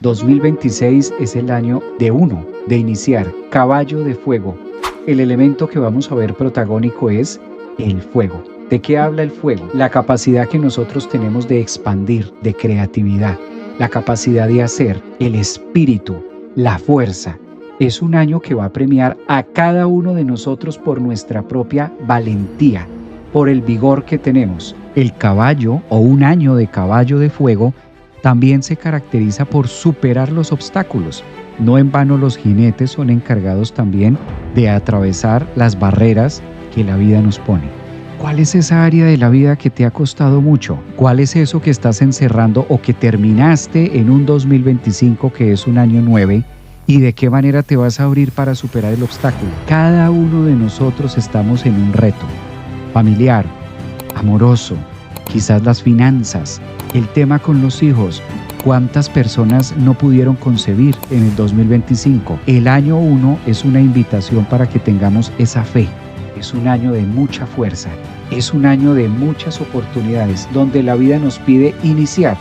2026 es el año de uno, de iniciar, caballo de fuego. El elemento que vamos a ver protagónico es el fuego. ¿De qué habla el fuego? La capacidad que nosotros tenemos de expandir, de creatividad, la capacidad de hacer, el espíritu, la fuerza. Es un año que va a premiar a cada uno de nosotros por nuestra propia valentía, por el vigor que tenemos. El caballo o un año de caballo de fuego también se caracteriza por superar los obstáculos. No en vano los jinetes son encargados también de atravesar las barreras que la vida nos pone. ¿Cuál es esa área de la vida que te ha costado mucho? ¿Cuál es eso que estás encerrando o que terminaste en un 2025 que es un año 9? ¿Y de qué manera te vas a abrir para superar el obstáculo? Cada uno de nosotros estamos en un reto familiar, amoroso, quizás las finanzas, el tema con los hijos. ¿Cuántas personas no pudieron concebir en el 2025? El año 1 es una invitación para que tengamos esa fe. Es un año de mucha fuerza, es un año de muchas oportunidades, donde la vida nos pide iniciar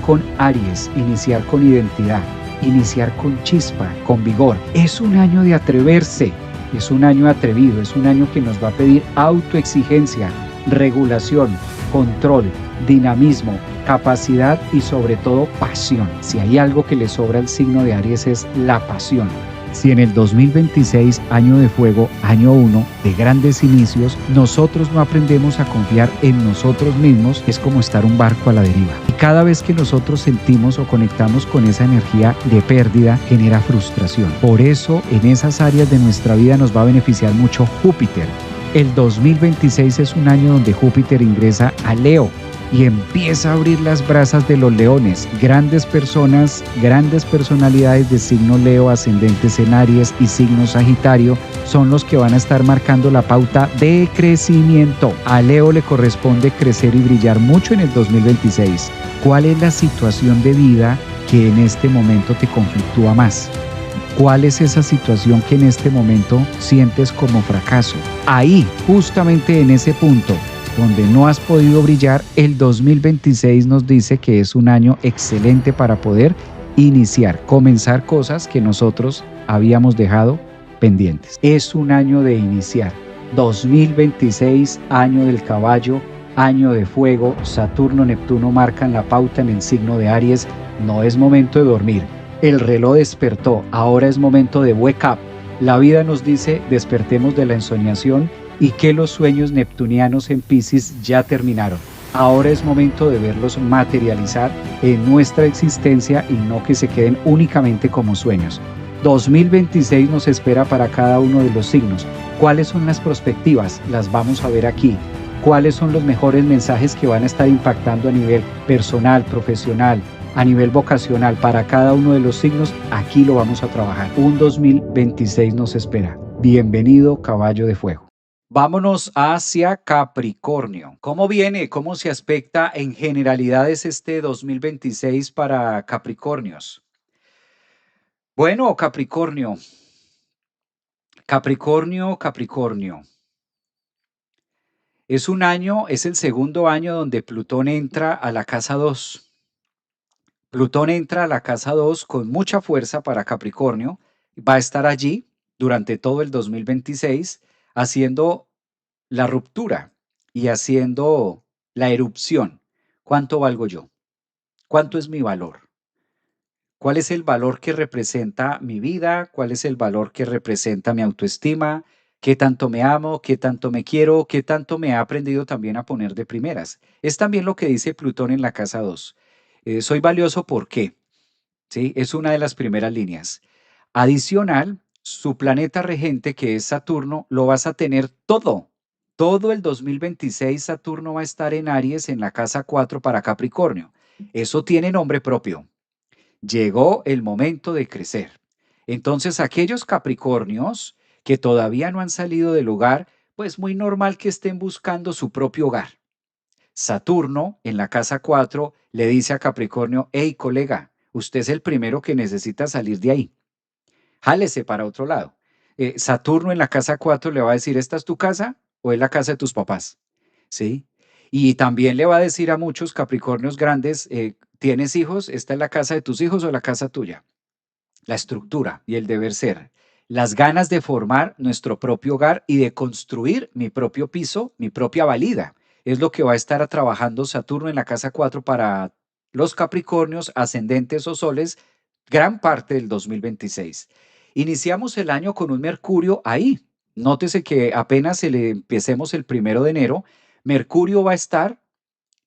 con Aries, iniciar con identidad, iniciar con chispa, con vigor. Es un año de atreverse, es un año atrevido, es un año que nos va a pedir autoexigencia, regulación, control, dinamismo, capacidad y sobre todo pasión. Si hay algo que le sobra al signo de Aries es la pasión. Si en el 2026, año de fuego, año 1, de grandes inicios, nosotros no aprendemos a confiar en nosotros mismos, es como estar un barco a la deriva. Y cada vez que nosotros sentimos o conectamos con esa energía de pérdida, genera frustración. Por eso, en esas áreas de nuestra vida nos va a beneficiar mucho Júpiter. El 2026 es un año donde Júpiter ingresa a Leo y empieza a abrir las brasas de los leones. Grandes personas, grandes personalidades de signo Leo, ascendentes en Aries y signo Sagitario son los que van a estar marcando la pauta de crecimiento. A Leo le corresponde crecer y brillar mucho en el 2026. ¿Cuál es la situación de vida que en este momento te conflictúa más? ¿Cuál es esa situación que en este momento sientes como fracaso? Ahí, justamente en ese punto donde no has podido brillar, el 2026 nos dice que es un año excelente para poder iniciar, comenzar cosas que nosotros habíamos dejado pendientes. Es un año de iniciar. 2026, año del caballo, año de fuego. Saturno, Neptuno marcan la pauta en el signo de Aries. No es momento de dormir. El reloj despertó, ahora es momento de wake up. La vida nos dice despertemos de la ensoñación y que los sueños neptunianos en Piscis ya terminaron. Ahora es momento de verlos materializar en nuestra existencia y no que se queden únicamente como sueños. 2026 nos espera para cada uno de los signos. ¿Cuáles son las perspectivas? Las vamos a ver aquí. ¿Cuáles son los mejores mensajes que van a estar impactando a nivel personal, profesional, a nivel vocacional para cada uno de los signos? Aquí lo vamos a trabajar. Un 2026 nos espera. Bienvenido, caballo de fuego. Vámonos hacia Capricornio. ¿Cómo viene? ¿Cómo se aspecta en generalidades este 2026 para Capricornios? Bueno, Capricornio. Es un año, es el segundo año donde Plutón entra a la casa 2. Plutón entra a la casa 2 con mucha fuerza para Capricornio. Va a estar allí durante todo el 2026 haciendo la ruptura y haciendo la erupción. ¿Cuánto valgo yo? ¿Cuánto es mi valor? ¿Cuál es el valor que representa mi vida? ¿Cuál es el valor que representa mi autoestima? ¿Qué tanto me amo? ¿Qué tanto me quiero? ¿Qué tanto me he aprendido también a poner de primeras? Es también lo que dice Plutón en la casa 2. Soy valioso, ¿por qué? ¿Sí? Es una de las primeras líneas. Adicional, su planeta regente, que es Saturno, lo vas a tener todo. Todo el 2026 Saturno va a estar en Aries en la casa 4 para Capricornio. Eso tiene nombre propio. Llegó el momento de crecer. Entonces, aquellos Capricornios que todavía no han salido del hogar, pues muy normal que estén buscando su propio hogar. Saturno en la casa 4 le dice a Capricornio: hey, colega, usted es el primero que necesita salir de ahí. Jálese para otro lado. Saturno en la casa 4 le va a decir: ¿esta es tu casa o es la casa de tus papás? ¿Sí? Y también le va a decir a muchos Capricornios grandes: ¿Tienes hijos? ¿Esta es la casa de tus hijos o la casa tuya? La estructura y el deber ser. Las ganas de formar nuestro propio hogar y de construir mi propio piso, mi propia valida. Es lo que va a estar trabajando Saturno en la casa 4 para los Capricornios, ascendentes o soles, gran parte del 2026. Iniciamos el año con un Mercurio ahí. Nótese que apenas se le empecemos el 1 de enero, Mercurio va a estar,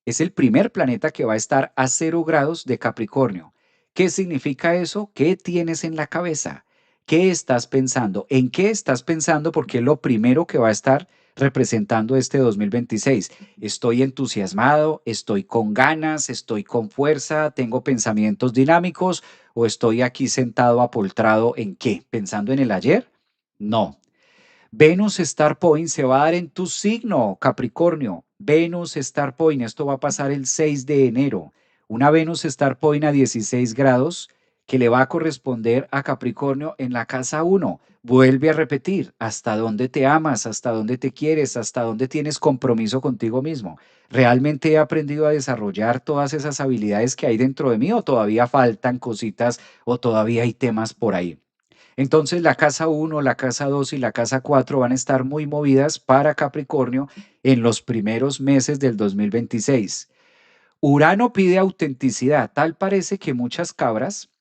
es el primer planeta que va a estar a 0 grados de Capricornio. ¿Qué significa eso? ¿Qué tienes en la cabeza? ¿Qué estás pensando? ¿En qué estás pensando? Porque es lo primero que va a estar representando este 2026. Estoy entusiasmado, estoy con ganas, estoy con fuerza, tengo pensamientos dinámicos o estoy aquí sentado apoltrado ¿en qué? ¿Pensando en el ayer? No. Venus Star Point se va a dar en tu signo, Capricornio. Venus Star Point, esto va a pasar el 6 de enero. Una Venus Star Point a 16 grados que le va a corresponder a Capricornio en la casa 1. Vuelve a repetir, hasta dónde te amas, hasta dónde te quieres, hasta dónde tienes compromiso contigo mismo. ¿Realmente he aprendido a desarrollar todas esas habilidades que hay dentro de mí o todavía faltan cositas o todavía hay temas por ahí? Entonces la casa 1, la casa 2 y la casa 4 van a estar muy movidas para Capricornio en los primeros meses del 2026. Urano pide autenticidad. Tal parece que muchas cabras,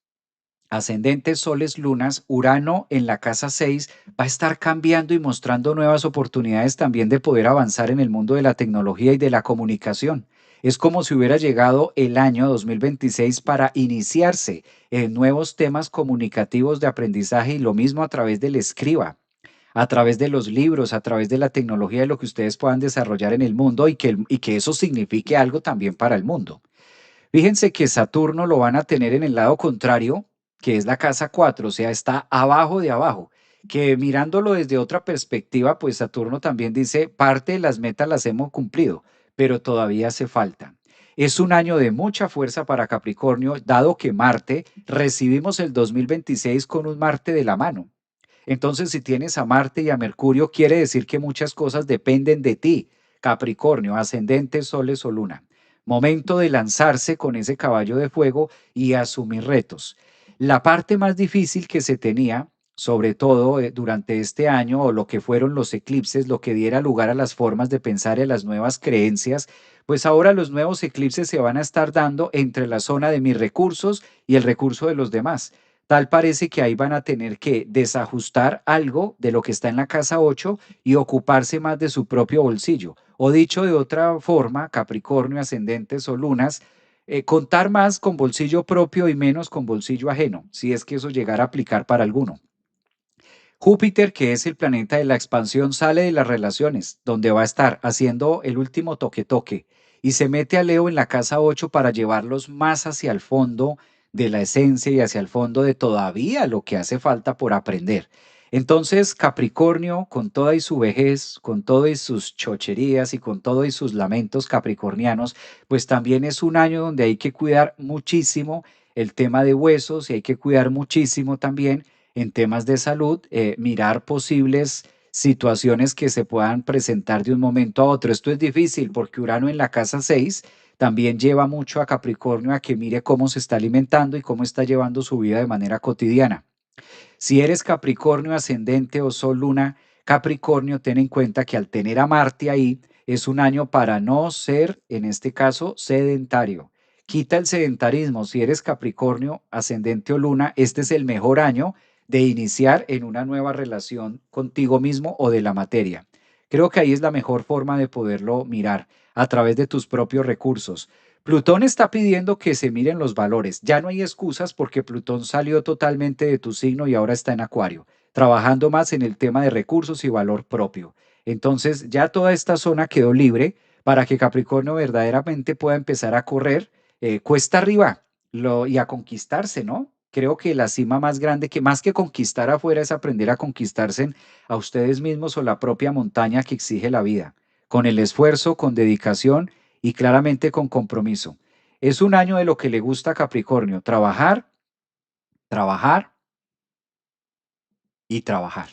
ascendentes, soles, lunas, Urano en la casa 6 va a estar cambiando y mostrando nuevas oportunidades también de poder avanzar en el mundo de la tecnología y de la comunicación. Es como si hubiera llegado el año 2026 para iniciarse en nuevos temas comunicativos de aprendizaje y lo mismo a través del escriba, a través de los libros, a través de la tecnología, de lo que ustedes puedan desarrollar en el mundo y que eso signifique algo también para el mundo. Fíjense que Saturno lo van a tener en el lado contrario, que es la casa 4, o sea, está abajo de abajo, que mirándolo desde otra perspectiva, pues Saturno también dice, parte de las metas las hemos cumplido, pero todavía hace falta. Es un año de mucha fuerza para Capricornio, dado que Marte, recibimos el 2026 con un Marte de la mano. Entonces, si tienes a Marte y a Mercurio, quiere decir que muchas cosas dependen de ti, Capricornio, ascendente, soles o luna. Momento de lanzarse con ese caballo de fuego y asumir retos. La parte más difícil que se tenía, sobre todo durante este año, o lo que fueron los eclipses, lo que diera lugar a las formas de pensar y a las nuevas creencias, pues ahora los nuevos eclipses se van a estar dando entre la zona de mis recursos y el recurso de los demás. Tal parece que ahí van a tener que desajustar algo de lo que está en la casa 8 y ocuparse más de su propio bolsillo. O dicho de otra forma, Capricornio, ascendentes o lunas, contar más con bolsillo propio y menos con bolsillo ajeno, si es que eso llegara a aplicar para alguno. Júpiter, que es el planeta de la expansión, sale de las relaciones, donde va a estar haciendo el último toque-toque y se mete a Leo en la casa 8 para llevarlos más hacia el fondo de la esencia y hacia el fondo de todavía lo que hace falta por aprender. Entonces, Capricornio, con toda y su vejez, con todo y sus chocherías y con todo y sus lamentos capricornianos, pues también es un año donde hay que cuidar muchísimo el tema de huesos y hay que cuidar muchísimo también en temas de salud, mirar posibles situaciones que se puedan presentar de un momento a otro. Esto es difícil porque Urano en la casa 6 también lleva mucho a Capricornio a que mire cómo se está alimentando y cómo está llevando su vida de manera cotidiana. Si eres Capricornio ascendente o Sol Luna Capricornio, ten en cuenta que al tener a Marte ahí es un año para no ser, en este caso, sedentario. Quita el sedentarismo. Si eres Capricornio ascendente o Luna, este es el mejor año de iniciar en una nueva relación contigo mismo o de la materia. Creo que ahí es la mejor forma de poderlo mirar a través de tus propios recursos. Plutón está pidiendo que se miren los valores. Ya no hay excusas porque Plutón salió totalmente de tu signo y ahora está en Acuario, trabajando más en el tema de recursos y valor propio. Entonces ya toda esta zona quedó libre para que Capricornio verdaderamente pueda empezar a correr cuesta arriba y a conquistarse, ¿no? Creo que la cima más grande, que más que conquistar afuera, es aprender a conquistarse a ustedes mismos o la propia montaña que exige la vida, con el esfuerzo, con dedicación y claramente con compromiso. Es un año de lo que le gusta a Capricornio, trabajar, trabajar y trabajar.